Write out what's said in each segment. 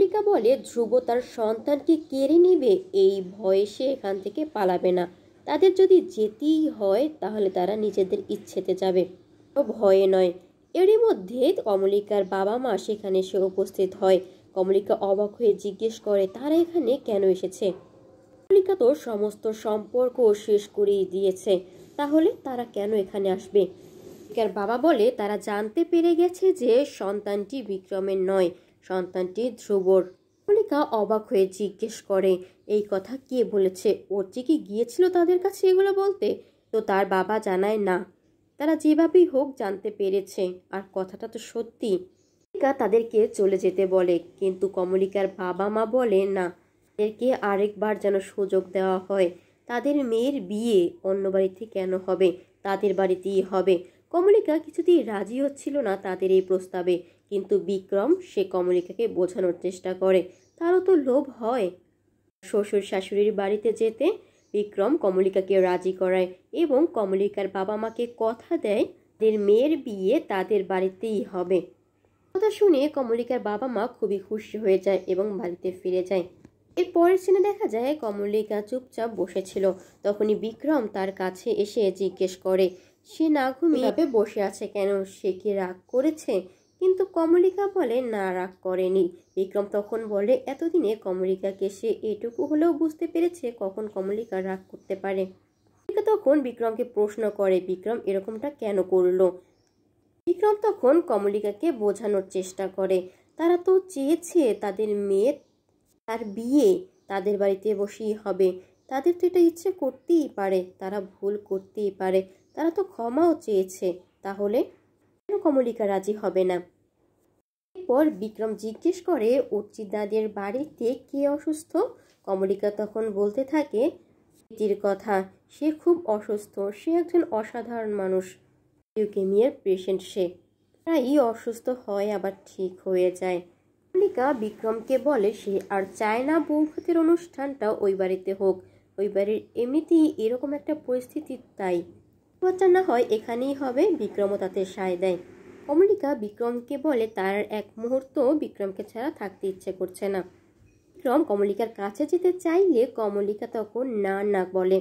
কমলিকা বলে ধ্রুব তার সন্তানকে কেড়ে নিবে, এই ভয়ে সে এখান থেকে পালাবে না। তাদের যদি যেতেই হয় তাহলে তারা নিজেদের ইচ্ছেতে যাবে, ভয়ে নয়। এরই মধ্যে কমলিকার বাবা মা সেখানে এসে উপস্থিত হয়। কমলিকা অবাক হয়ে জিজ্ঞেস করে তারা এখানে কেন এসেছে। কমলিকা তো সমস্ত সম্পর্ক শেষ করেই দিয়েছে, তাহলে তারা কেন এখানে আসবে। কমলিকার বাবা বলে তারা জানতে পেরে গেছে যে সন্তানটি বিক্রমের নয়, সন্তানটি ধ্রুবর। কমলিকা অবাক হয়ে জিজ্ঞেস করে এই কথা কে বলেছে, ওর কি গিয়েছিল তাদের কাছে এগুলো বলতে। তো তার বাবা জানায় না, তারা যেভাবেই হোক জানতে পেরেছে, আর কথাটা তো সত্যি। কমলিকা তাদেরকে চলে যেতে বলে, কিন্তু কমলিকার বাবা মা বলে না, তাদেরকে আরেকবার যেন সুযোগ দেওয়া হয়। তাদের মেয়ের বিয়ে অন্য বাড়িতে কেন হবে, তাদের বাড়িতেই হবে। কমলিকা কিছুতেই রাজি হচ্ছিল না তাদের এই প্রস্তাবে, কিন্তু বিক্রম সে কমলিকাকে বোঝানোর চেষ্টা করে, তারও তো লোভ হয় শ্বশুর শাশুড়ির বাড়িতে যেতে। বিক্রম কমলিকাকে রাজি করায় এবং কমলিকার বাবা মাকে কথা দেয় তাদের মেয়ের বিয়ে তাদের বাড়িতেই হবে। কথা শুনে কমলিকার বাবা মা খুবই খুশি হয়ে যায় এবং বাড়িতে ফিরে যায়। এর পরের সিনে দেখা যায় কমলিকা চুপচাপ বসেছিল। তখনই বিক্রম তার কাছে এসে জিজ্ঞেস করে সে না ঘুমিয়ে বসে আছে কেন, সে কি রাগ করেছে। কিন্তু কমলিকা বলে না, রাগ করেনি। বিক্রম তখন বলে এতদিনে কমলিকাকে সে এটুকু হলেও বুঝতে পেরেছে কখন কমলিকা রাগ করতে পারে। কমলিকা তখন বিক্রমকে প্রশ্ন করে বিক্রম এরকমটা কেন করলো। বিক্রম তখন কমলিকাকে বোঝানোর চেষ্টা করে তারা তো চেয়েছে তাদের মেয়ে তার বিয়ে তাদের বাড়িতে বসেই হবে, তাদের তো এটা ইচ্ছে করতেই পারে, তারা ভুল করতেই পারে, তারা তো ক্ষমাও চেয়েছে, তাহলে কেন কমলিকা রাজি হবে না। এরপর বিক্রম জিজ্ঞেস করে অর্চিতাদের বাড়িতে কে অসুস্থ। কমলিকা তখন বলতে থাকে স্মৃতির কথা, সে খুব অসুস্থ, সে একজন অসাধারণ মানুষ, লিউকেমিয়ার পেশেন্ট, সে প্রায়ই অসুস্থ হয় আবার ঠিক হয়ে যায়। কমলিকা বিক্রমকে বলে সে আর চায় না বৌভাতের অনুষ্ঠানটা ওই বাড়িতে হোক, ওই বাড়ির এমনিতেই এরকম একটা পরিস্থিতি, তাই বাচ্চা না হয় এখানেই হবে। বিক্রমও তাতে সায় দেয়। কমলিকা বিক্রমকে বলে তার এক মুহূর্ত বিক্রমকে ছাড়া থাকতে ইচ্ছে করছে না। বিক্রম কমলিকার কাছে যেতে চাইলে কমলিকা তখন না না বলে।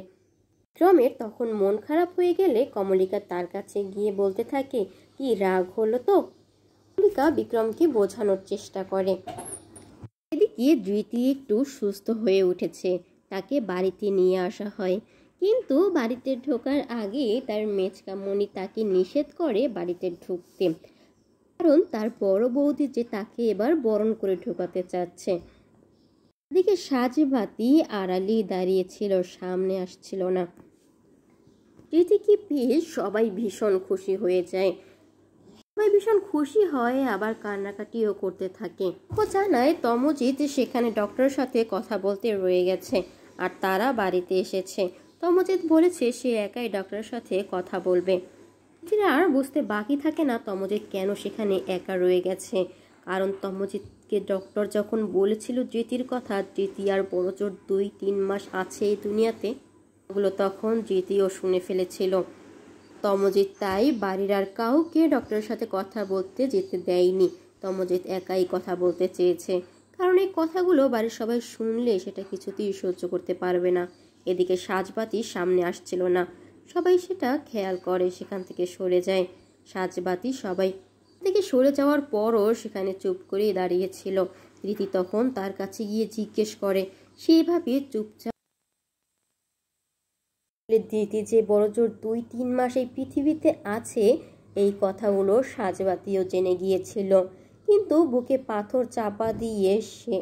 বিক্রমের তখন মন খারাপ হয়ে গেলে কমলিকা তার কাছে গিয়ে বলতে থাকে কি রাগ হলো তো। কমলিকা বিক্রমকে বোঝানোর চেষ্টা করে। এদিকে ধৃতি একটু সুস্থ হয়ে উঠেছে, তাকে বাড়িতে নিয়ে আসা হয়, কিন্তু বাড়িতে ঢোকার আগে তার মেজকামণি তাকে নিষেধ করে বাড়িতে ঢুকতে, কারণ তার বড় বৌদি যে তাকে এবার বরণ করে ঢোকাতে চাচ্ছে। এদিকে সাজবাতি আড়ালি দাঁড়িয়েছিল, সামনে আসছিল না। ধৃতিকে পেয়ে সবাই ভীষণ খুশি হয়ে যায়, সবাই ভীষণ খুশি হয় আবার কান্নাকাটিও করতে থাকে। ও জানায় তমজিৎ সেখানে ডক্টরের সাথে কথা বলতে রয়ে গেছে আর তারা বাড়িতে এসেছে। তমজিৎ বলেছে সে একাই ডক্টরের সাথে কথা বলবে। আর বুঝতে বাকি থাকে না তমজিৎ কেন সেখানে একা রয়ে গেছে, কারণ তমজিৎকে ডক্টর যখন বলেছিল ধৃতির কথা, ধৃতি আর বড়জোর 2-3 মাস আছে এই দুনিয়াতে, ওগুলো তখন ধৃতিও শুনে ফেলেছিল। তমজিৎ তাই বাড়ির আর কাউকে ডক্টরের সাথে কথা বলতে যেতে দেয়নি। তমজিৎ একাই কথা বলতে চেয়েছে, কারণ এই কথাগুলো বাড়ির সবাই শুনলে সেটা কিছুতেই সহ্য করতে পারবে না। এদিকে সাজবাতি সামনে আসছিল না, সবাই সেটা খেয়াল করে, সেখান থেকে সরে যায়। সাজবাতি সবাই থেকে সরে যাওয়ার পরও সেখানে চুপ করে দাঁড়িয়েছিল। রীতি তখন তার কাছে গিয়ে জিজ্ঞেস করে সেইভাবে চুপচাপ দিদি যে বড়জোর 2-3 মাস এই পৃথিবীতে আছে, এই কথাগুলো সাজবাতিও জেনে গিয়েছিল, কিন্তু বুকে পাথর চাপা দিয়ে সে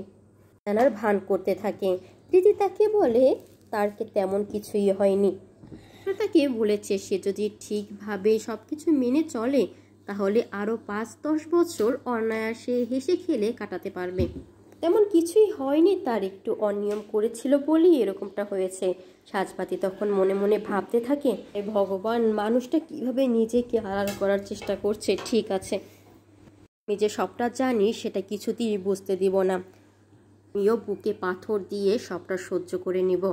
জানার ভান করতে থাকে। দিদি তাকে বলে তারকে তেমন কিছুই হয়নি, তাকে বলেছে সে যদি ঠিকভাবে সবকিছু মেনে চলে তাহলে আরো 5-10 বছর অনায়াসে হেসে খেলে কাটাতে পারবে, তেমন কিছুই হয়নি, তার একটু অনিয়ম করেছিল বলেই এরকমটা হয়েছে। সাজবাতি তখন মনে মনে ভাবতে থাকে ভগবান, মানুষটা কিভাবে নিজেকে আড়াল করার চেষ্টা করছে। ঠিক আছে, আমি যে সবটা জানি সেটা কিছুতেই বুঝতে দিব না, আমিও বুকে পাথর দিয়ে সবটা সহ্য করে নিব।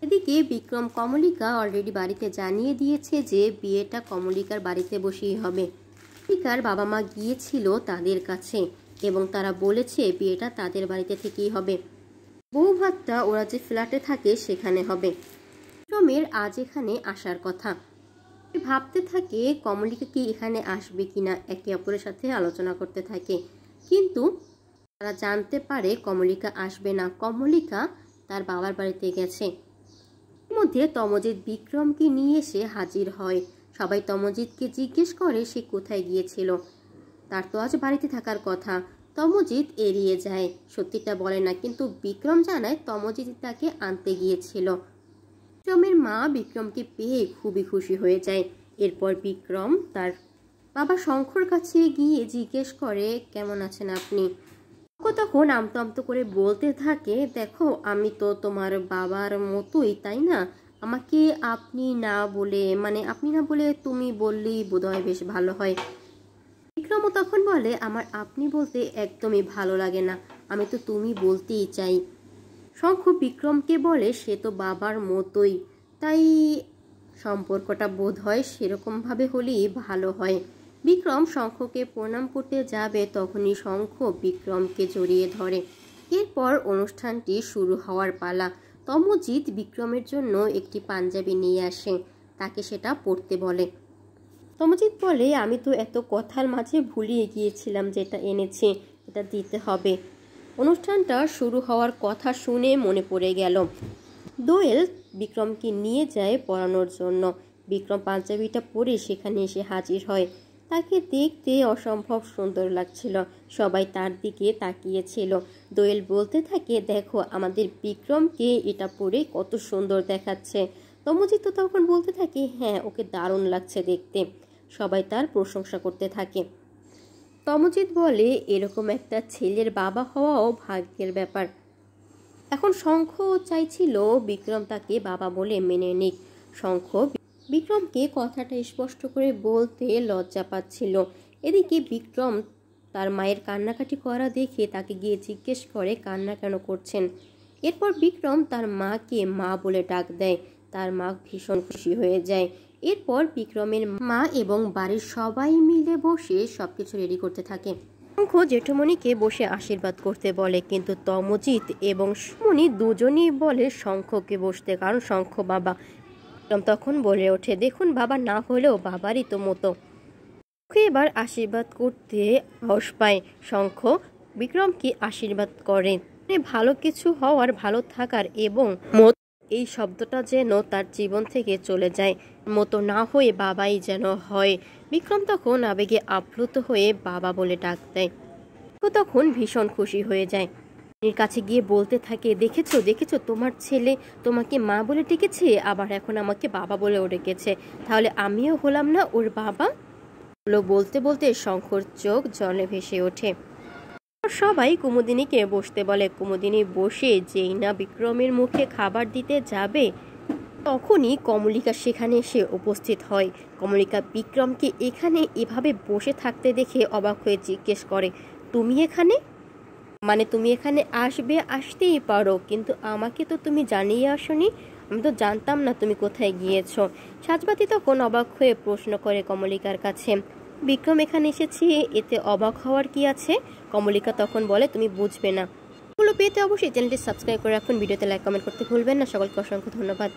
এদিকে বিক্রম কমলিকা অলরেডি বাড়িতে জানিয়ে দিয়েছে যে বিয়েটা কমলিকার বাড়িতে বসেই হবে। কমলিকার বাবা মা গিয়েছিল তাদের কাছে, এবং তারা বলেছে বিয়েটা তাদের বাড়িতে থেকেই হবে। বউ ভাতটা ওরা যে ফ্ল্যাটে থাকে সেখানে হবে। বিক্রমের আজ এখানে আসার কথা। ভাবতে থাকে কমলিকা কি এখানে আসবে কিনা, একে অপরের সাথে আলোচনা করতে থাকে। কিন্তু তারা জানতে পারে কমলিকা আসবে না, কমলিকা তার বাবার বাড়িতে গেছে। এর মধ্যে তমজিৎ বিক্রমকে নিয়ে এসে হাজির হয়। সবাই তমজিৎকে জিজ্ঞেস করে সে কোথায় গিয়েছিল। তার তো আজ বাড়িতে থাকার কথা। তমজিৎ এড়িয়ে যায়, সত্যিটা বলে না, কিন্তু বিক্রম জানায় তমজিৎ তাকে আনতে গিয়েছিল। বিক্রমের মা বিক্রমকে পেয়ে খুবই খুশি হয়ে যায়। এরপর বিক্রম তার বাবা শঙ্কর কাছে গিয়ে জিজ্ঞেস করে কেমন আছেন আপনি। তখন আমতো আমতো করে বলতে থাকে, দেখো আমি তো তোমার বাবার মতোই, তাই না? আমাকে আপনি না বলে, আপনি না বলে তুমি বললেই বোধহয় বেশ ভালো হয়। বিক্রমও তখন বলে, আমার আপনি বলতে একদমই ভালো লাগে না, আমি তো তুমি বলতেই চাই। শঙ্খ বিক্রমকে বলে সে তো বাবার মতোই, তাই সম্পর্কটা বোধ হয় সেরকমভাবে হলেই ভালো হয়। বিক্রম শঙ্খকে প্রণাম করতে যাবে, তখনই শঙ্খ বিক্রমকে জড়িয়ে ধরে। এরপর অনুষ্ঠানটি শুরু হওয়ার পালা। তমজিৎ বিক্রমের জন্য একটি পাঞ্জাবি নিয়ে আসে, তাকে সেটা পরতে বলে। তমজিৎ বলে, আমি তো এত কথার মাঝে ভুলিয়ে গিয়েছিলাম যেটা এনেছি, এটা দিতে হবে। অনুষ্ঠানটা শুরু হওয়ার কথা শুনে মনে পড়ে গেল। দোয়েল বিক্রমকে নিয়ে যায় পরানোর জন্য। বিক্রম পাঞ্জাবিটা পরে সেখানে এসে হাজির হয়। তাকে দেখতে অসম্ভব সুন্দর লাগছিল, সবাই তার দিকে তাকিয়েছিল। দোয়েল বলতে থাকে, দেখো আমাদের বিক্রমকে এটা পরে কত সুন্দর দেখাচ্ছে। তমজিৎ তো তখন বলতে থাকে, হ্যাঁ ওকে দারুণ লাগছে দেখতে। সবাই তার প্রশংসা করতে থাকে। তমজিৎ বলে, এরকম একটা ছেলের বাবা হওয়াও ভাগ্যের ব্যাপার। এখন শঙ্খ চাইছিল বিক্রম তাকে বাবা বলে মেনে নিক। শঙ্খ বিক্রমকে কথাটা স্পষ্ট করে বলতে লজ্জা পাচ্ছিল। এদিকে বিক্রম তার মায়ের কান্নাকাটি করা দেখে তাকে গিয়ে জিজ্ঞেস করে কান্না কেন করছেন। এরপর বিক্রম তার মাকে মা বলে ডাক দেয়। তার মা ভীষণ খুশি হয়ে যায়। এরপর বিক্রমের মা এবং বাড়ির সবাই মিলে বসে সবকিছু রেডি করতে থাকে। শঙ্খ জেঠুমণিকে বসে আশীর্বাদ করতে বলে, কিন্তু তমজিৎ এবং সুমনি দুজনই বলে শঙ্খকে বসতে, কারণ শঙ্খ বাবা। বিক্রম তখন বলে ওঠে, দেখুন বাবা না হলেও বাবারই তো মতো। এবার আশীর্বাদ করতে সাহস পায়। শঙ্খ বিক্রমকে আশীর্বাদ করে ভালো কিছু হওয়ার, ভালো থাকার এবং এই শব্দটা যেন তার জীবন থেকে চলে যায়, মতো না হয়ে বাবাই যেন হয়। বিক্রম তখন আবেগে আপ্লুত হয়ে বাবা বলে ডাক দেয়। তখন ভীষণ খুশি হয়ে যায়। এর কাছে গিয়ে বলতে থাকে, দেখেছো দেখেছো তোমার ছেলে তোমাকে মা বলে ডেকেছে, আবার এখন আমাকে বাবা বলেও ডেকেছে, তাহলে আমিও হলাম না ওর বাবা? বলতে বলতে শঙ্কর চোখ জলে ভেসে ওঠে। সবাই কুমুদিনীকে বসতে বলে। কুমুদিনী বসে যেই না বিক্রমের মুখে খাবার দিতে যাবে, তখনই কমলিকা সেখানে এসে উপস্থিত হয়। কমলিকা বিক্রমকে এখানে এভাবে বসে থাকতে দেখে অবাক হয়ে জিজ্ঞেস করে, তুমি এখানে? তুমি এখানে আসবে, আসতেই পারো, কিন্তু আমাকে তো তুমি জানিয়ে আসনি, আমি তো জানতাম না তুমি কোথায় গিয়েছ। সাজবাতি তখন অবাক হয়ে প্রশ্ন করে কমলিকার কাছে, বিক্রম এখানে এসেছি, এতে অবাক হওয়ার কি আছে? কমলিকা তখন বলে, তুমি বুঝবে না। এগুলো পেতে অবশ্যই চ্যানেলটি সাবস্ক্রাইব করে রাখুন, ভিডিওতে লাইক কমেন্ট করতে ভুলবেন না। সকলকে অসংখ্য ধন্যবাদ।